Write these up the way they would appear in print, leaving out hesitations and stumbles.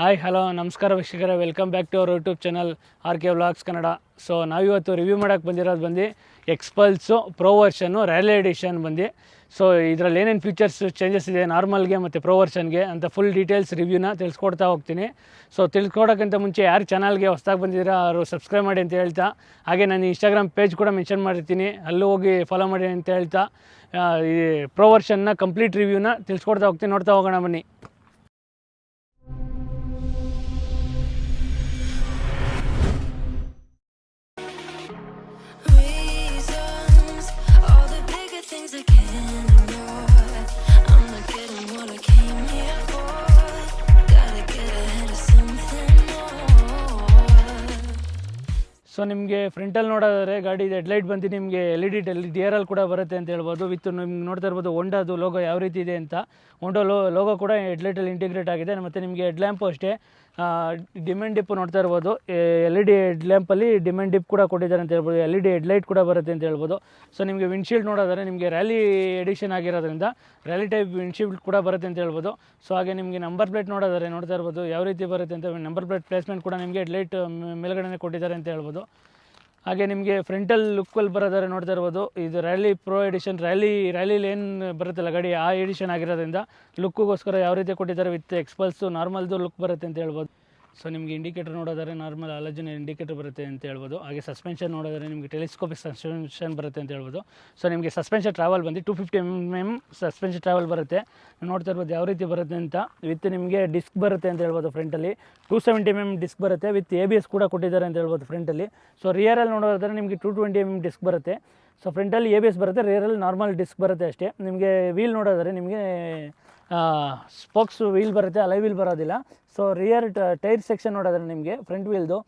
Hi hello ನಮಸ್ಕಾರ ವೀಕ್ಷಕರೇ, welcome back to our YouTube channel RK vlogs Kannada. So ನಾವಿವತ್ತು review ಮಾಡೋಕ್ಕೆ ಬಂದಿರೋದು ಬಂದು ಎಕ್ಸ್ಪಲ್ಸು ಪ್ರೋ ವರ್ಷನ್ನು ರ್ಯಾಲಿ ಎಡಿಷನ್ ಬಂದು. ಸೊ ಇದರಲ್ಲಿ ಏನೇನು ಫೀಚರ್ಸ್ ಚೇಂಜಸ್ ಇದೆ ನಾರ್ಮಲ್ಗೆ ಮತ್ತು ಪ್ರೋ ವರ್ಷನ್ಗೆ ಅಂತ ಫುಲ್ ಡೀಟೇಲ್ಸ್ ರಿವ್ಯೂನ ತಿಳಿಸ್ಕೊಡ್ತಾ ಹೋಗ್ತೀನಿ. ಸೊ ತಿಳ್ಸ್ಕೊಡೋಕ್ಕಿಂತ ಮುಂಚೆ ಯಾರು ಚಾನಲ್ಗೆ ಹೊಸ್ದಾಗಿ ಬಂದಿದ್ದೀರಾ ಅವರು ಸಬ್ಸ್ಕ್ರೈಬ್ ಮಾಡಿ ಅಂತ ಹೇಳ್ತಾ, ಹಾಗೆ ನಾನು ಇನ್ಸ್ಟಾಗ್ರಾಮ್ ಪೇಜ್ ಕೂಡ ಮೆನ್ಷನ್ ಮಾಡಿರ್ತೀನಿ, ಅಲ್ಲೂ ಹೋಗಿ ಫಾಲೋ ಮಾಡಿ ಅಂತ ಹೇಳ್ತಾ ಈ ಪ್ರೋ ವರ್ಷನ್ನ ಕಂಪ್ಲೀಟ್ ರಿವ್ಯೂನ ತಿಳಿಸ್ಕೊಡ್ತಾ ಹೋಗ್ತೀನಿ. ನೋಡ್ತಾ ಹೋಗೋಣ ಬನ್ನಿ. ಸೊ ನಿಮಗೆ ಫ್ರಂಟಲ್ಲಿ ನೋಡೋದಾದ್ರೆ ಗಾಡಿ ಹೆಡ್ಲೈಟ್ ಬಂದು ನಿಮಗೆ LED DRL ಕೂಡ ಬರುತ್ತೆ ಅಂತ ಹೇಳ್ಬೋದು. ವಿತ್ ನಿಮ್ಗೆ ನೋಡ್ತಾ ಇರ್ಬೋದು ಹೋಂಡಾದು ಲೋಗೋ ಯಾವ ರೀತಿ ಇದೆ ಅಂತ. ಹೋಂಡಾ ಲೋಗೋ ಕೂಡ ಹೆಡ್ಲೈಟಲ್ಲಿ ಇಂಟಿಗ್ರೇಟ್ ಆಗಿದೆ. ಮತ್ತು ನಿಮಗೆ ಹೆಡ್ಲ್ಯಾಂಪು ಅಷ್ಟೇ ಡಿಮೆಂಡ್ ಡಿಪ್ ನೋಡ್ತಾ ಇರ್ಬೋದು. LED ಹೆಡ್ಲ್ಯಾಂಪಲ್ಲಿ ಡಿಮೆಂಡ್ ಡಿಪ್ ಕೂಡ ಕೊಟ್ಟಿದ್ದಾರೆ ಅಂತ ಹೇಳ್ಬೋದು. LED ಹೆಡ್ಲೈಟ್ ಕೂಡ ಬರುತ್ತೆ ಅಂತ ಹೇಳ್ಬೋದು. ಸೊ ನಿಮಗೆ ವಿಂಡ್ಶೀಲ್ಡ್ ನೋಡೋದಾದ್ರೆ ನಿಮಗೆ ರ್ಯಾಲಿ ಎಡಿಷನ್ ಆಗಿರೋದ್ರಿಂದ ರ್ಯಾಲಿ ಟೈಪ್ ವಿಂಡ್ಶೀಲ್ಡ್ ಕೂಡ ಬರುತ್ತೆ ಅಂತ ಹೇಳ್ಬೋದು. ಸೊ ಹಾಗೆ ನಿಮಗೆ ನಂಬರ್ ಪ್ಲೇಟ್ ನೋಡೋದಾದ್ರೆ ನೋಡ್ತಾ ಇರ್ಬೋದು ಯಾವ ರೀತಿ ಬರುತ್ತೆ ಅಂತ. ನಂಬರ್ ಪ್ಲೇಟ್ ಪ್ಲೇಸ್ಮೆಂಟ್ ಕೂಡ ನಿಮಗೆ ಹೆಡ್ಲೈಟ್ ಮೇಲ್ಗಡೆ ಕೊಟ್ಟಿದ್ದಾರೆ ಅಂತ ಹೇಳ್ಬೋದು. ಹಾಗೆ ನಿಮಗೆ ಫ್ರಂಟಲ್ ಲುಕ್ಕಲ್ಲಿ ಬರೋದಾದ್ರೆ ನೋಡ್ತಾ ಇರ್ಬೋದು, ಇದು ರ್ಯಾಲಿ ಪ್ರೋ ಎಡಿಷನ್ ರ್ಯಾಲಿಲಿ ಏನು ಬರುತ್ತಲ್ಲ ಗಾಡಿ ಆ ಎಡಿಷನ್ ಆಗಿರೋದ್ರಿಂದ ಲುಕ್ಕೋಸ್ಕರ ಯಾವ ರೀತಿ ಕೊಟ್ಟಿದ್ದಾರೆ ವಿತ್ ಎಕ್ಸ್ಪಲ್ಸು ನಾರ್ಮಲ್ದು ಲುಕ್ ಬರುತ್ತೆ ಅಂತ ಹೇಳ್ಬೋದು. ಸೊ ನಿಮಗೆ ಇಂಡಿಕೇಟರ್ ನೋಡೋದಾದ್ರೆ ನಾರ್ಮಲ್ ಹಾಲಜನ್ ಇಂಡಿಕೇಟರ್ ಬರುತ್ತೆ ಅಂತ ಹೇಳ್ಬೋದು. ಹಾಗೆ ಸಸ್ಪೆನ್ಷನ್ ನೋಡೋದಾದ್ರೆ ನಿಮಗೆ ಟೆಲಿಸ್ಕೋಪಿಕ್ ಸಸ್ಪೆನ್ಷನ್ ಬರುತ್ತೆ ಅಂತ ಹೇಳ್ಬೋದು. ಸೊ ನಿಮಗೆ ಸಸ್ಪೆನ್ಷನ್ ಟ್ರಾವೆಲ್ ಬಂದು 250 mm ಸಸ್ಪೆನ್ಷನ್ ಟ್ರಾವೆಲ್ ಬರುತ್ತೆ. ನೋಡ್ತಾ ಇರ್ಬೋದು ಯಾವ ರೀತಿ ಬರುತ್ತೆ ಅಂತ. ವಿತ್ ನಿಮಗೆ ಡಿಸ್ಕ್ ಬರುತ್ತೆ ಅಂತ ಹೇಳ್ಬೋದು. ಫ್ರಂಟಲ್ಲಿ 270 mm ಡಿಸ್ಕ್ ಬರುತ್ತೆ. ವಿತ್ ABS ಕೂಡ ಕೊಟ್ಟಿದ್ದಾರೆ ಅಂತ ಹೇಳ್ಬೋದು ಫ್ರಂಟಲ್ಲಿ. ಸೊ ರಿಯರಲ್ಲಿ ನೋಡೋದಾದ್ರೆ ನಿಮಗೆ 220 mm ಡಿಸ್ಕ್ ಬರುತ್ತೆ. ಸೊ ಫ್ರಂಟಲ್ಲಿ ABS ಬರುತ್ತೆ, ರಿಯರಲ್ಲಿ ನಾರ್ಮಲ್ ಡಿಸ್ಕ್ ಬರುತ್ತೆ ಅಷ್ಟೇ. ನಿಮಗೆ ವೀಲ್ ನೋಡೋದಾದ್ರೆ ನಿಮಗೆ ಸ್ಪೋಕ್ಸ್ ವೀಲ್ ಬರುತ್ತೆ, ಅಲೈ ವೀಲ್ ಬರೋದಿಲ್ಲ. ಸೊ ರಿಯರ್ ಟೈರ್ ಸೆಕ್ಷನ್ ನೋಡೋದ್ರೆ ನಿಮಗೆ ಫ್ರಂಟ್ ವೀಲ್ದು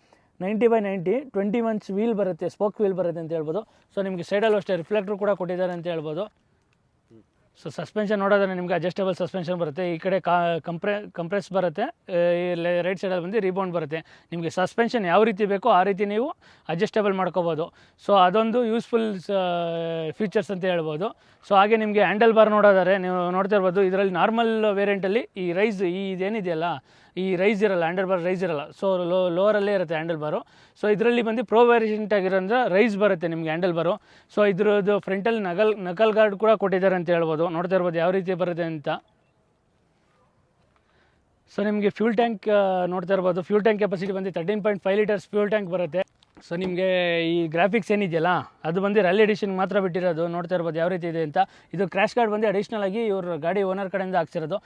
90/90 21 ವೀಲ್ ಬರುತ್ತೆ, ಸ್ಪೋಕ್ ವೀಲ್ ಬರುತ್ತೆ ಅಂತ ಹೇಳ್ಬೋದು. ಸೊ ನಿಮಗೆ ಸೈಡಲ್ಲೂ ಅಷ್ಟೇ ರಿಫ್ಲೆಕ್ಟ್ರ್ ಕೂಡ ಕೊಟ್ಟಿದ್ದಾರೆ ಅಂತ ಹೇಳ್ಬೋದು. ಸೊ ಸಸ್ಪೆನ್ಷನ್ ನೋಡೋದ್ರೆ ನಿಮಗೆ ಅಡ್ಜಸ್ಟಬಲ್ ಸಸ್ಪೆನ್ಷನ್ ಬರುತ್ತೆ. ಈ ಕಡೆ ಕಂಪ್ರೆಸ್ ಬರುತ್ತೆ, ರೈಟ್ ಸೈಡಲ್ಲಿ ಬಂದು ರೀಬೌಂಡ್ ಬರುತ್ತೆ. ನಿಮಗೆ ಸಸ್ಪೆನ್ಷನ್ ಯಾವ ರೀತಿ ಬೇಕೋ ಆ ರೀತಿ ನೀವು ಅಡ್ಜಸ್ಟಬಲ್ ಮಾಡ್ಕೋಬೋದು. ಸೊ ಅದೊಂದು ಯೂಸ್ಫುಲ್ ಫೀಚರ್ಸ್ ಅಂತ ಹೇಳ್ಬೋದು. ಸೊ ಹಾಗೆ ನಿಮಗೆ ಹ್ಯಾಂಡಲ್ ಬಾರ್ ನೋಡೋದಾದ್ರೆ ನೀವು ನೋಡ್ತಾ ಇರ್ಬೋದು, ಇದರಲ್ಲಿ ನಾರ್ಮಲ್ ವೇರಿಯಂಟಲ್ಲಿ ಈ ರೈಸ್ ಇದೇನಿದೆಯಲ್ಲ ಈ ರೈಸ್ ಇರಲ್ಲ, ಹ್ಯಾಂಡಲ್ ಬಾರ್ ರೈಸ್ ಇರಲ್ಲ. ಸೊ ಲೋವರಲ್ಲೇ ಇರುತ್ತೆ ಹ್ಯಾಂಡಲ್ ಬಾರು. ಸೊ ಇದರಲ್ಲಿ ಬಂದು ಪ್ರೋ ವೇರಿಯಂಟ್ ಆಗಿರೋದ್ರೆ ರೈಸ್ ಬರುತ್ತೆ ನಿಮಗೆ ಹ್ಯಾಂಡಲ್ ಬಾರು. ಸೊ ಇದ್ರದ್ದು ಫ್ರಂಟಲ್ಲಿ ನಕಲ್ ಗಾರ್ಡ್ ಕೂಡ ಕೊಟ್ಟಿದ್ದಾರೆ ಅಂತ ಹೇಳ್ಬೋದು. ನೋಡ್ತಾ ಇರ್ಬೋದು ಯಾವ ರೀತಿ ಬರುತ್ತೆ ಅಂತ. ಸೊ ನಿಮಗೆ ಫ್ಯೂಲ್ ಟ್ಯಾಂಕ್ ನೋಡ್ತಾ ಇರ್ಬೋದು, ಫ್ಯೂಲ್ ಟ್ಯಾಂಕ್ ಕೆಪಾಸಿಟಿ ಬಂದು 13.5 ಲೀಟರ್ಸ್ ಫ್ಯೂಲ್ ಟ್ಯಾಂಕ್ ಬರುತ್ತೆ. ಸೊ ನಿಮಗೆ ಈ ಗ್ರಾಫಿಕ್ಸ್ ಏನಿದೆಯಲ್ಲ ಅದು ಬಂದು ರ್ಯಾಲಿ ಎಡಿಷನ್ ಮಾತ್ರ ಬಿಟ್ಟಿರೋದು. ನೋಡ್ತಾ ಇರ್ಬೋದು ಯಾವ ರೀತಿ ಇದೆ ಅಂತ. ಇದು ಕ್ರ್ಯಾಶ್ ಗಾರ್ಡ್ ಬಂದು ಅಡಿಷ್ನಲ್ ಆಗಿ ಇವರು ಗಾಡಿ ಓನರ್ ಕಡೆಯಿಂದ ಹಾಕ್ಸಿರೋದು.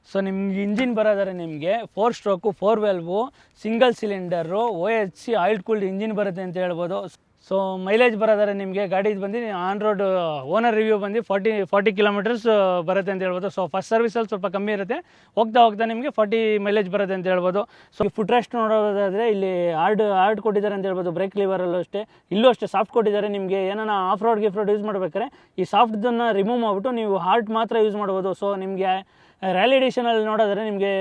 ಸೊ ನಿಮ್ಗೆ ಇಂಜಿನ್ ಬರೋದಾರೆ ನಿಮಗೆ 4 stroke 4 valve single cylinder OHC oil cooled engine ಬರುತ್ತೆ ಅಂತ ಹೇಳ್ಬೋದು. ಸೊ ಮೈಲೇಜ್ ಬರೋದಾರೆ ನಿಮಗೆ ಗಾಡಿ ಬಂದು ಆನ್ ರೋಡ್ ಓನರ್ ರಿವ್ಯೂ ಬಂದು 40 ಕಿಲೋಮೀಟರ್ಸ್ ಬರುತ್ತೆ ಅಂತ ಹೇಳ್ಬೋದು. ಸೊ ಫಸ್ಟ್ ಸರ್ವಿಸಲ್ಲಿ ಸ್ವಲ್ಪ ಕಮ್ಮಿ ಇರುತ್ತೆ, ಹೋಗ್ತಾ ನಿಮಗೆ 40 ಮೈಲೇಜ್ ಬರುತ್ತೆ ಅಂತ ಹೇಳ್ಬೋದು. ಸೊ ಫುಟ್ ರೆಸ್ಟ್ ನೋಡೋದಾದರೆ ಇಲ್ಲಿ ಹಾರ್ಡ್ ಕೊಟ್ಟಿದ್ದಾರೆ ಅಂತ ಹೇಳ್ಬೋದು. ಬ್ರೇಕ್ ಲಿವರಲ್ಲೂ ಅಷ್ಟೇ, ಇಲ್ಲೂ ಅಷ್ಟೇ ಸಾಫ್ಟ್ ಕೊಟ್ಟಿದ್ದಾರೆ. ನಿಮಗೆ ಏನಾನ ಆಫ್ ರೋಡ್ ಯೂಸ್ ಮಾಡ್ಬೇಕಾದ್ರೆ ಈ ಸಾಫ್ಟ್ದನ್ನು ರಿಮೂವ್ ಮಾಡಿಬಿಟ್ಟು ನೀವು ಹಾರ್ಡ್ ಮಾತ್ರ ಯೂಸ್ ಮಾಡ್ಬೋದು. ಸೊ ನಿಮಗೆ ರ್ಯಾಲಿ ಎಡಿಷನಲ್ಲಿ ನೋಡೋದ್ರೆ ನಿಮಗೆ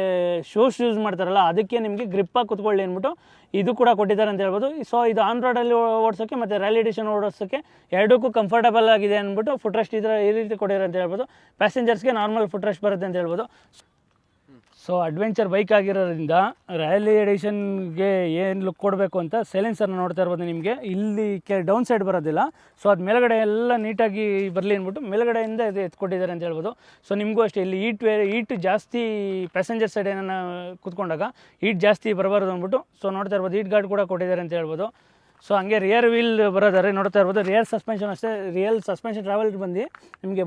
ಶೂಸ್ ಯೂಸ್ ಮಾಡ್ತಾರಲ್ಲ ಅದಕ್ಕೆ ನಿಮಗೆ ಗ್ರಿಪ್ಪಾಗಿ ಕುತ್ಕೊಳ್ಳಿ ಅಂದ್ಬಿಟ್ಟು ಇದು ಕೂಡ ಕೊಟ್ಟಿದ್ದಾರೆ ಅಂತ ಹೇಳ್ಬೋದು. ಸೊ ಇದು ಆನ್ ರೋಡಲ್ಲಿ ಓಡಿಸೋಕ್ಕೆ ಮತ್ತು ರ್ಯಾಲಿ ಎಡಿಷನ್ ಓಡಿಸೋಕ್ಕೆ ಎರಡಕ್ಕೂ ಕಂಫರ್ಟಬಲ್ ಆಗಿದೆ ಅಂದ್ಬಿಟ್ಟು ಫುಟ್ ರೆಸ್ಟ್ ಈ ರೀತಿ ಕೊಟ್ಟಿದ್ದಾರೆ ಅಂತ ಹೇಳ್ಬೋದು. ಪ್ಯಾಸೆಂಜರ್ಸ್ಗೆ ನಾರ್ಮಲ್ ಫುಟ್ ರೆಸ್ಟ್ ಬರುತ್ತೆ ಅಂತ ಹೇಳ್ಬೋದು. ಸೊ ಅಡ್ವೆಂಚರ್ ಬೈಕ್ ಆಗಿರೋದ್ರಿಂದ ರ್ಯಾಲಿ ಎಡಿಷನ್ಗೆ ಏನು ಲುಕ್ ಕೊಡಬೇಕು ಅಂತ ಸೈಲೆನ್ಸರ್ನ ನೋಡ್ತಾ ಇರ್ಬೋದು. ನಿಮಗೆ ಇಲ್ಲಿ ಡೌನ್ ಸೈಡ್ ಬರೋದಿಲ್ಲ. ಸೊ ಅದು ಮೇಲ್ಗಡೆ ಎಲ್ಲ ನೀಟಾಗಿ ಬರಲಿ ಅಂದ್ಬಿಟ್ಟು ಮೇಲ್ಗಡೆಯಿಂದ ಇದು ಎತ್ಕೊಟ್ಟಿದ್ದಾರೆ ಅಂತ ಹೇಳ್ಬೋದು. ಸೊ ನಿಮಗೂ ಅಷ್ಟೇ ಇಲ್ಲಿ ಈಟ್ ಜಾಸ್ತಿ ಪ್ಯಾಸೆಂಜರ್ ಸೈಡ್ ಏನನ್ನ ಕೂತ್ಕೊಂಡಾಗ ಈಟ್ ಜಾಸ್ತಿ ಬರಬಾರ್ದು ಅಂದ್ಬಿಟ್ಟು ಸೊ ನೋಡ್ತಾ ಇರ್ಬೋದು ಈಟ್ ಗಾರ್ಡ್ ಕೂಡ ಕೊಟ್ಟಿದ್ದಾರೆ ಅಂತ ಹೇಳ್ಬೋದು. ಸೊ ಹಂಗೆ ರಿಯರ್ ವೀಲ್ ಬರೋದಾರೆ ನೋಡ್ತಾ ಇರ್ಬೋದು. ರಿಯರ್ ಸಸ್ಪೆನ್ಷನ್ ಅಷ್ಟೇ, ರಿಯಲ್ ಸಸ್ಪೆನ್ಷನ್ ಟ್ರಾವೆಲ್ ಬಂದು ನಿಮಗೆ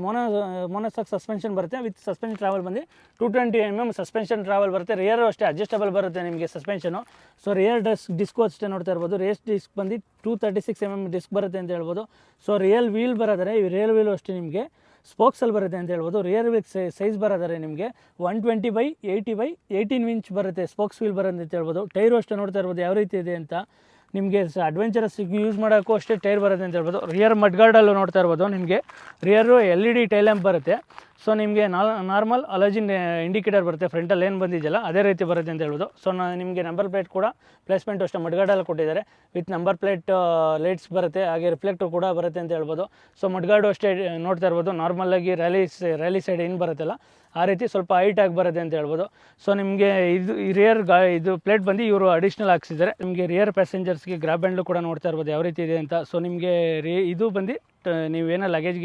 ಮೊನೋಸಾಕ್ ಸಸ್ಪೆನ್ಷನ್ ಬರುತ್ತೆ. ವಿತ್ ಸಸ್ಪೆನ್ಷನ್ ಟ್ರಾವೆಲ್ ಬಂದು 220 mm ಸಸ್ಪೆನ್ಷನ್ ಟ್ರಾವೆಲ್ ಬರುತ್ತೆ. ರಿಯರು ಅಷ್ಟೇ ಅಡ್ಜಸ್ಟಬಲ್ ಬರುತ್ತೆ ನಿಮಗೆ ಸಸ್ಪೆನ್ಷನು. ಸೊ ರಿಯರ್ ಡಿಸ್ಕು ಅಷ್ಟೇ ನೋಡ್ತಾ ಇರ್ಬೋದು. ರೇಸ್ ಡಿಸ್ಕ್ ಬಂದು 236 mm ಡಿಸ್ಕ್ ಬರುತ್ತೆ ಅಂತ ಹೇಳ್ಬೋದು. ಸೊ ರಿಯಲ್ ವೀಲ್ ಬರೋದಾರೆ ಈ ರಿಯಲ್ ವೀಲು ಅಷ್ಟೇ ನಿಮಗೆ ಸ್ಪೋಕ್ಸಲ್ಲಿ ಬರುತ್ತೆ ಅಂತ ಹೇಳ್ಬೋದು. ರಿಯರ್ ವೀಲ್ ಸೈಜ್ ಬರೋದಾರೆ ನಿಮಗೆ 120/80/18 ಇಂಚ್ ಬರುತ್ತೆ ಸ್ಪೋಕ್ಸ್ ವೀಲ್ ಬರುತ್ತೆ ಅಂತ ಹೇಳ್ಬೋದು. ಟೈರು ಅಷ್ಟೇ ನೋಡ್ತಾ ಇರ್ಬೋದು ಯಾವ ರೀತಿ ಇದೆ ಅಂತ. ನಿಮಗೆ ಅಡ್ವೆಂಚರಸ್ ಯೂಸ್ ಮಾಡೋಕ್ಕೂ ಅಷ್ಟೇ ಟೈರ್ ಬರುತ್ತೆ ಅಂತ ಹೇಳ್ಬೋದು. ರಿಯರ್ ಮಡ್ಗಾರ್ಡಲ್ಲೂ ನೋಡ್ತಾ ಇರ್ಬೋದು ನಿಮಗೆ ರಿಯರು LED ಟೈಲ್ ಲ್ಯಾಂಪ್ ಬರುತ್ತೆ. ಸೊ ನಿಮಗೆ ನಾರ್ಮಲ್ ಅಲಜಿನ್ ಇಂಡಿಕೇಟರ್ ಬರುತ್ತೆ, ಫ್ರಂಟಲ್ಲಿ ಏನು ಬಂದಿದೆಯಲ್ಲ ಅದೇ ರೀತಿ ಬರುತ್ತೆ ಅಂತ ಹೇಳ್ಬೋದು. ಸೊ ನಿಮಗೆ ನಂಬರ್ ಪ್ಲೇಟ್ ಕೂಡ ಪ್ಲೇಸ್ಮೆಂಟು ಅಷ್ಟೇ ಮಡ್ಗಾಡಲ್ಲಿ ಕೊಟ್ಟಿದ್ದಾರೆ, ವಿತ್ ನಂಬರ್ ಪ್ಲೇಟ್ ಲೈಟ್ಸ್ ಬರುತ್ತೆ, ಹಾಗೆ ರಿಫ್ಲೆಕ್ಟರ್ ಕೂಡ ಬರುತ್ತೆ ಅಂತ ಹೇಳ್ಬೋದು. ಸೊ ಮಡ್ಗಾಡು ಅಷ್ಟೇ ನೋಡ್ತಾ ಇರ್ಬೋದು, ನಾರ್ಮಲಾಗಿ ರ್ಯಾಲಿ ಸೈಡ್ ಏನು ಬರುತ್ತಲ್ಲ ಆ ರೀತಿ ಸ್ವಲ್ಪ ಹೈಟಾಗಿ ಬರುತ್ತೆ ಅಂತ ಹೇಳ್ಬೋದು. ಸೊ ನಿಮಗೆ ಇದು ಇದು ಪ್ಲೇಟ್ ಬಂದು ಇವರು ಅಡಿಷ್ನಲ್ ಹಾಕ್ಸಿದ್ದಾರೆ. ನಿಮಗೆ ರಿಯರ್ ಪ್ಯಾಸೆಂಜರ್ಸ್ಗೆ ಗ್ರಾಬ್ ಹ್ಯಾಂಡ್ಲು ಕೂಡ ನೋಡ್ತಾ ಇರ್ಬೋದು ಯಾವ ರೀತಿ ಇದೆ ಅಂತ. ಸೊ ನಿಮಗೆ ಇದು ಬಂದು ನೀವೇನೋ ಲಗೇಜ್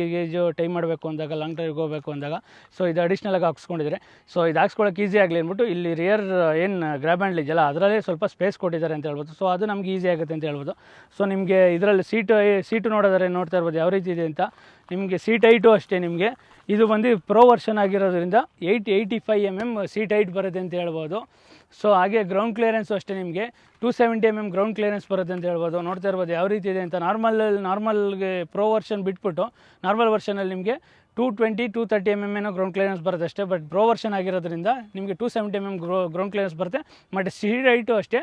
ಟೈಮ್ ಮಾಡಬೇಕು ಅಂದಾಗ, ಲಾಂಗ್ ಡ್ರೈವ್ಗೆ ಹೋಗಬೇಕು ಅಂದಾಗ ಸೊ ಇದು ಅಡಿಷ್ನಲಾಗಿ ಹಾಕ್ಸ್ಕೊಂಡಿದ್ದಾರೆ. ಸೊ ಇದು ಹಾಕ್ಸ್ಕೊಳ್ಳೋಕೆ ಈಸಿ ಆಗಲಿ ಅಂದ್ಬಿಟ್ಟು ಇಲ್ಲಿ ರಿಯರ್ ಏನು ಗ್ರಾಬ್ ಹ್ಯಾಂಡ್ಲ್ ಇದೆಯಲ್ಲ ಅದರಲ್ಲೇ ಸ್ವಲ್ಪ ಸ್ಪೇಸ್ ಕೊಟ್ಟಿದ್ದಾರೆ ಅಂತ ಹೇಳ್ಬೋದು. ಸೊ ಅದು ನಮಗೆ ಈಸಿ ಆಗುತ್ತೆ ಅಂತ ಹೇಳ್ಬೋದು. ಸೊ ನಿಮಗೆ ಇದರಲ್ಲಿ ಸೀಟು ನೋಡ್ತಾ ಇರ್ಬೋದು ಯಾವ ರೀತಿ ಇದೆ ಅಂತ. ನಿಮಗೆ ಸೀಟ್ ಹೈಟು ಅಷ್ಟೇ, ನಿಮಗೆ ಇದು ಬಂದು ಪ್ರೋ ವರ್ಷನ್ ಆಗಿರೋದ್ರಿಂದ 85 mm ಸೀಟ್ ಹೈಟ್ ಬರುತ್ತೆ ಅಂತ ಹೇಳ್ಬೋದು. ಸೊ ಹಾಗೆ ಗ್ರೌಂಡ್ ಕ್ಲಿಯರೆನ್ಸು ಅಷ್ಟೇ, ನಿಮಗೆ 270 mm ಗ್ರೌಂಡ್ ಕ್ಲಿಯರೆನ್ಸ್ ಬರುತ್ತೆ ಅಂತ ಹೇಳ್ಬೋದು. ನೋಡ್ತಾ ಇರ್ಬೋದು ಯಾವ ರೀತಿ ಇದೆ ಅಂತ. ನಾರ್ಮಲ್ಗೆ ಪ್ರೋ ವರ್ಷನ್ ಬಿಟ್ಬಿಟ್ಟು ನಾರ್ಮಲ್ ವರ್ಷನಲ್ಲಿ ನಿಮಗೆ 220-230 mm ಏನೋ ಗ್ರೌಂಡ್ ಕ್ಲಿಯರೆನ್ಸ್ ಬರುತ್ತೆ ಅಷ್ಟೇ. ಬಟ್ ಪ್ರೋ ವರ್ಷನ್ ಆಗಿರೋದ್ರಿಂದ ನಿಮಗೆ 270 mm ಗ್ರೌಂಡ್ ಕ್ಲಿಯರೆನ್ಸ್ ಬರುತ್ತೆ. ಮತ್ತು ಸೀಟ್ ಹೈಟು ಅಷ್ಟೇ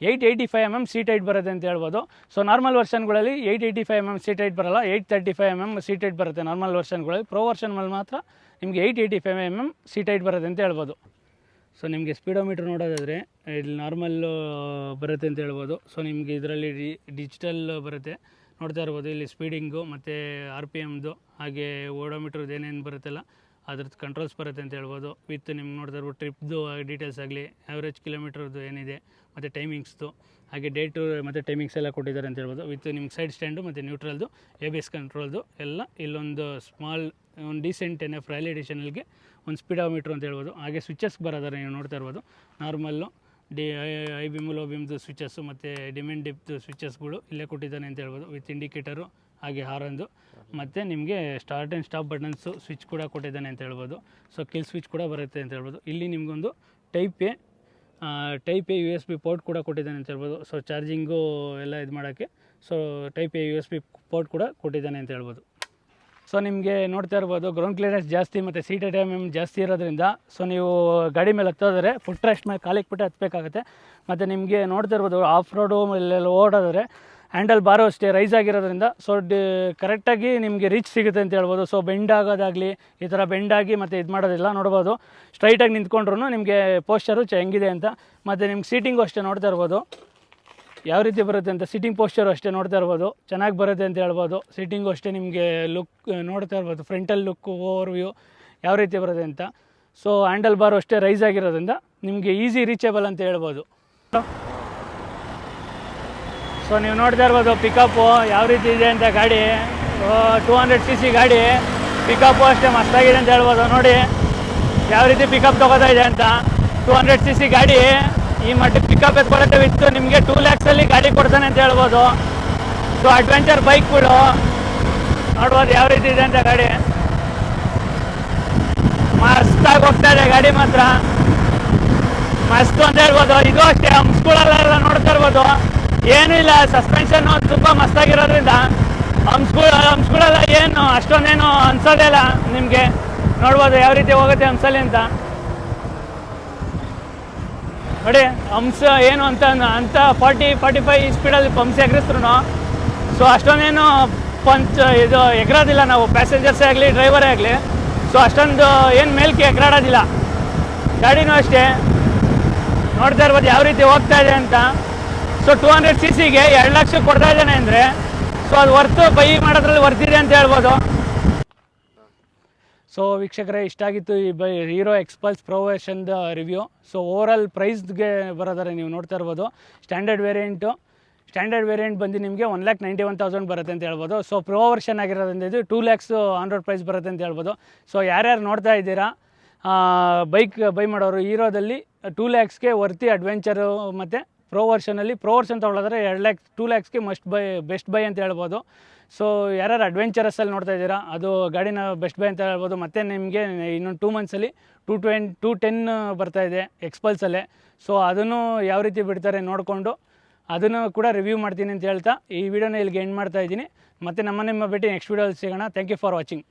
85 mm ಸೀಟ್ ಹೈಟ್ ಬರುತ್ತೆ ಅಂತ ಹೇಳ್ಬೋದು. ಸೊ ನಾರ್ಮಲ್ ವರ್ಷನ್ಗಳಲ್ಲಿ 85 mm ಸೀಟ್ ಹೈಟ್ ಬರೋಲ್ಲ, 35 mm ಸೀಟ್ ಹೈಟ್ ಬರುತ್ತೆ ನಾರ್ಮಲ್ ವರ್ಷನ್ಗಳಲ್ಲಿ. ಪ್ರೋ ವರ್ಷನ್ನಲ್ಲಿ ಮಾತ್ರ ನಿಮಗೆ 85 mm ಸೀಟ್ ಹೈಟ್ ಬರುತ್ತೆ ಅಂತ ಹೇಳ್ಬೋದು. ಸೊ ನಿಮಗೆ ಸ್ಪೀಡೋಮೀಟ್ರ್ ನೋಡೋದಾದರೆ ಇಲ್ಲಿ ನಾರ್ಮಲ್ಲು ಬರುತ್ತೆ ಅಂತ ಹೇಳ್ಬೋದು. ಸೊ ನಿಮಗೆ ಇದರಲ್ಲಿ ಡಿಜಿಟಲ್ ಬರುತ್ತೆ, ನೋಡ್ತಾ ಇರ್ಬೋದು ಇಲ್ಲಿ ಸ್ಪೀಡಿಂಗು ಮತ್ತು RPMದು ಹಾಗೆ ಓಡೋಮೀಟ್ರದ್ದು ಏನೇನು ಬರುತ್ತಲ್ಲ ಅದ್ರದ್ದು ಕಂಟ್ರೋಲ್ಸ್ ಬರುತ್ತೆ ಅಂತ ಹೇಳ್ಬೋದು. ವಿತ್ ನಿಮ್ಗೆ ನೋಡ್ತಾ ಇರ್ಬೋದು ಟ್ರಿಪ್ದು ಡೀಟೇಲ್ಸ್ ಆಗಲಿ, ಆ್ಯಾವ್ರೇಜ್ ಕಿಲೋಮೀಟ್ರದ್ದು ಏನಿದೆ ಮತ್ತು ಟೈಮಿಂಗ್ಸ್ದು ಹಾಗೆ ಡೇಟು ಮತ್ತು ಟೈಮಿಂಗ್ಸ್ ಎಲ್ಲ ಕೊಟ್ಟಿದ್ದಾರೆ ಅಂತ ಹೇಳ್ಬೋದು. ವಿತ್ ನಿಮ್ಗೆ ಸೈಡ್ ಸ್ಟ್ಯಾಂಡು ಮತ್ತು ನ್ಯೂಟ್ರಲ್ದು ABS ಕಂಟ್ರೋಲ್ದು ಎಲ್ಲ ಇಲ್ಲೊಂದು ಸ್ಮಾಲ್ ಒಂದು ಡೀಸೆಂಟ್ NF ರಾಯಲ್ ಎಡಿಷನಲ್ಗೆ ಒಂದು ಸ್ಪೀಡೋಮೀಟ್ರ್ ಅಂತ ಹೇಳ್ಬೋದು. ಹಾಗೆ ಸ್ವಿಚಸ್ ಬರೋದಾರೆ ನೀವು ನೋಡ್ತಾ ಇರ್ಬೋದು, ನಾರ್ಮಲ್ಲು ಐ ಬಿಮ್ ಲೋ ಬಿಮ್ದು ಸ್ವಿಚಸ್ಸು ಮತ್ತು ಡಿಮೆಂಡ್ ಡಿಪ್ದು ಸ್ವಿಚಸ್ಗಳು ಇಲ್ಲೇ ಕೊಟ್ಟಿದ್ದಾನೆ ಅಂತ ಹೇಳ್ಬೋದು. ವಿತ್ ಇಂಡಿಕೇಟರು ಹಾಗೆ ಹಾರಂದು ಮತ್ತು ನಿಮಗೆ start and stop buttons switch ಕೂಡ ಕೊಟ್ಟಿದ್ದಾನೆ ಅಂತ ಹೇಳ್ಬೋದು. ಸೊ ಕಿಲ್ ಸ್ವಿಚ್ ಕೂಡ ಬರುತ್ತೆ ಅಂತ ಹೇಳ್ಬೋದು. ಇಲ್ಲಿ ನಿಮಗೊಂದು ಟೈಪ್ ಎ USB ಪೋರ್ಟ್ ಕೂಡ ಕೊಟ್ಟಿದ್ದಾನೆ ಅಂತ ಹೇಳ್ಬೋದು. ಸೊ ಚಾರ್ಜಿಂಗು ಎಲ್ಲ ಇದು ಮಾಡೋಕ್ಕೆ so type A USB port ಕೂಡ ಕೊಟ್ಟಿದ್ದಾನೆ ಅಂತ ಹೇಳ್ಬೋದು. ಸೊ ನಿಮಗೆ ನೋಡ್ತಾ ಇರ್ಬೋದು ಗ್ರೌಂಡ್ ಕ್ಲಿಯರೆನ್ಸ್ ಜಾಸ್ತಿ ಮತ್ತು ಸೀಟ್ MM ಜಾಸ್ತಿ ಇರೋದ್ರಿಂದ ಸೊ ನೀವು ಗಾಡಿ ಮೇಲೆ ಹತ್ತೋದ್ರೆ ಫುಟ್ ರೆಸ್ಟ್ ಮೇಲೆ ಕಾಲಿಗೆ ಬಿಟ್ಟು ಹತ್ತಬೇಕಾಗುತ್ತೆ. ಮತ್ತು ನಿಮಗೆ ನೋಡ್ತಾ ಇರ್ಬೋದು ಆಫ್ ರೋಡು ಇಲ್ಲೆಲ್ಲ ಓಡೋದ್ರೆ ಹ್ಯಾಂಡಲ್ ಬಾರು ಅಷ್ಟೇ ರೈಸ್ ಆಗಿರೋದ್ರಿಂದ ಸೊ ಕರೆಕ್ಟಾಗಿ ನಿಮಗೆ ರೀಚ್ ಸಿಗುತ್ತೆ ಅಂತ ಹೇಳ್ಬೋದು. ಸೊ ಬೆಂಡ್ ಆಗೋದಾಗಲಿ ಈ ಥರ ಬೆಂಡಾಗಿ ಮತ್ತು ಇದು ಮಾಡೋದಿಲ್ಲ, ನೋಡ್ಬೋದು ಸ್ಟ್ರೈಟಾಗಿ ನಿಂತ್ಕೊಂಡ್ರು ನಿಮಗೆ ಪೋಸ್ಚರು ಹೆಂಗಿದೆ ಅಂತ. ಮತ್ತು ನಿಮ್ಗೆ ಸೀಟಿಂಗು ಅಷ್ಟೇ ನೋಡ್ತಾ ಇರ್ಬೋದು ಯಾವ ರೀತಿ ಬರುತ್ತೆ ಅಂತ. ಸೀಟಿಂಗ್ ಪೋಸ್ಚರು ಅಷ್ಟೇ ನೋಡ್ತಾ ಇರ್ಬೋದು ಚೆನ್ನಾಗಿ ಬರುತ್ತೆ ಅಂತ ಹೇಳ್ಬೋದು. ಸೀಟಿಂಗು ಅಷ್ಟೇ ನಿಮಗೆ ಲುಕ್ ನೋಡ್ತಾ ಇರ್ಬೋದು, ಫ್ರಂಟಲ್ ಲುಕ್ಕು ಓವರ್ ವ್ಯೂ ಯಾವ ರೀತಿ ಬರುತ್ತೆ ಅಂತ. ಸೊ ಹ್ಯಾಂಡಲ್ ಬಾರು ಅಷ್ಟೇ ರೈಸ್ ಆಗಿರೋದ್ರಿಂದ ನಿಮಗೆ ಈಸಿ ರೀಚೇಬಲ್ ಅಂತ ಹೇಳ್ಬೋದು. ಸೊ ನೀವು ನೋಡ್ತಾ ಇರ್ಬೋದು ಪಿಕಪ್ಪು ಯಾವ ರೀತಿ ಇದೆ ಅಂತ. ಗಾಡಿ 200cc ಗಾಡಿ, ಪಿಕಪ್ಪು ಅಷ್ಟೇ ಮಸ್ತಾಗಿದೆ ಅಂತ ಹೇಳ್ಬೋದು. ನೋಡಿ ಯಾವ ರೀತಿ ಪಿಕಪ್ ತೊಗೋತಾ ಇದೆ ಅಂತ. 200cc ಗಾಡಿ ಈ ಮಟ್ಟಿಗೆ ಪಿಕಪ್ ಎತ್ಕೊಳತ್ತೆ. ವಿತ್ತು ನಿಮಗೆ 2 lakhsಲ್ಲಿ ಗಾಡಿ ಕೊಡ್ತಾನೆ ಅಂತ ಹೇಳ್ಬೋದು. ಸೊ ಅಡ್ವೆಂಚರ್ ಬೈಕ್ಗಳು ನೋಡ್ಬೋದು ಯಾವ ರೀತಿ ಇದೆ ಅಂತ. ಗಾಡಿ ಮಸ್ತಾಗಿ ಹೋಗ್ತಾ ಇದೆ ಗಾಡಿ, ಮಾತ್ರ ಮಸ್ತು ಅಂತ ಹೇಳ್ಬೋದು. ಇದು ಅಷ್ಟೇ ಹಂಸ್ಗಳೆಲ್ಲ ನೋಡ್ತಾ ಇರ್ಬೋದು, ಏನೂ ಇಲ್ಲ, ಸಸ್ಪೆನ್ಷನ್ನು ತುಂಬ ಮಸ್ತಾಗಿರೋದ್ರಿಂದ ಹಂಸ್ಗಳೆಲ್ಲ ಏನು ಅಷ್ಟೊಂದೇನು ಅನ್ಸೋದೇ ಇಲ್ಲ. ನಿಮಗೆ ನೋಡ್ಬೋದು ಯಾವ ರೀತಿ ಹೋಗುತ್ತೆ ಹಂಸಲ್ಲಿ ಅಂತ. ನೋಡಿ ಹಂಸ ಏನು ಅಂತ 40-45 ಸ್ಪೀಡಲ್ಲಿ ಹಂಸ ಎಗರಿಸ್ರು ಸೊ ಅಷ್ಟೊಂದೇನು ಇದು ಎಗರೋದಿಲ್ಲ. ನಾವು ಪ್ಯಾಸೆಂಜರ್ಸೇ ಆಗಲಿ ಡ್ರೈವರೇ ಆಗಲಿ ಸೊ ಅಷ್ಟೊಂದು ಏನು ಮೇಲ್ಕೆ ಎಗರಾಡೋದಿಲ್ಲ. ಗಾಡಿನೂ ಅಷ್ಟೇ ನೋಡ್ತಾ ಇರ್ಬೋದು ಯಾವ ರೀತಿ ಹೋಗ್ತಾ ಇದೆ ಅಂತ. ಸೊ 200cc-ಗೆ 2 ಲಕ್ಷ ಕೊಡ್ತಾ ಇದ್ದಾನೆ ಅಂದರೆ ಸೊ ಅದು ಬೈ ಮಾಡೋದ್ರಲ್ಲಿ ವರ್ತಿದೆ ಅಂತ ಹೇಳ್ಬೋದು. ಸೊ ವೀಕ್ಷಕರೇ ಇಷ್ಟ ಆಗಿತ್ತು ಈ ಹೀರೋ ಎಕ್ಸ್ಪಲ್ಸ್ ಪ್ರೋ ವರ್ಷನ್ದ ರಿವ್ಯೂ. ಸೊ ಓವರಾಲ್ ಪ್ರೈಸ್ಗೆ ಬರೋದಾರೆ ನೀವು ನೋಡ್ತಾ ಇರ್ಬೋದು. ಸ್ಟ್ಯಾಂಡರ್ಡ್ ವೇರಿಯಂಟ್ ಬಂದು ನಿಮಗೆ 1,91,000 ಬರುತ್ತೆ ಅಂತ ಹೇಳ್ಬೋದು. ಸೊ ಪ್ರೋ ವರ್ಷನ್ ಆಗಿರೋದ್ರಿಂದ ಇದು 2 lakhs ಆನ್ ರೋಡ್ ಪ್ರೈಸ್ ಬರುತ್ತೆ ಅಂತ ಹೇಳ್ಬೋದು. ಸೊ ಯಾರ್ಯಾರು ನೋಡ್ತಾ ಇದ್ದೀರಾ ಬೈಕ್ ಬೈ ಮಾಡೋರು, ಹೀರೋದಲ್ಲಿ 2 lakhsಗೆ ವರ್ತಿ ಅಡ್ವೆಂಚರು ಮತ್ತು ಪ್ರೋ ವರ್ಷನ್ ತೊಗೊಳ್ಳೋದ್ರೆ 2 lakhsಗೆ ಬೆಸ್ಟ್ ಬೈ ಅಂತ ಹೇಳ್ಬೋದು. ಸೊ ಯಾರ್ಯಾರು ಅಡ್ವೆಂಚರಸ್ಸಲ್ಲಿ ನೋಡ್ತಾ ಇದ್ದೀರಾ ಅದು ಗಾಡಿನ ಬೆಸ್ಟ್ ಬೈ ಅಂತ ಹೇಳ್ಬೋದು. ಮತ್ತು ನಿಮಗೆ ಇನ್ನೊಂದು 2 monthsಲ್ಲಿ 210 ಬರ್ತಾಯಿದೆ ಎಕ್ಸ್ಪಲ್ಸಲ್ಲೇ. ಸೊ ಅದನ್ನು ಯಾವ ರೀತಿ ಬಿಡ್ತಾರೆ ನೋಡಿಕೊಂಡು ಅದನ್ನು ಕೂಡ ರಿವ್ಯೂ ಮಾಡ್ತೀನಿ ಅಂತ ಹೇಳ್ತಾ ಈ ವಿಡಿಯೋನ ಇಲ್ಲಿಗೆ ಎಂಡ್ ಮಾಡ್ತಾ ಇದ್ದೀನಿ. ಮತ್ತು ನಿಮ್ಮ ಭೇಟಿ ನೆಕ್ಸ್ಟ್ ವೀಡಿಯೋದಲ್ಲಿ ಸಿಗೋಣ. Thank you for watching.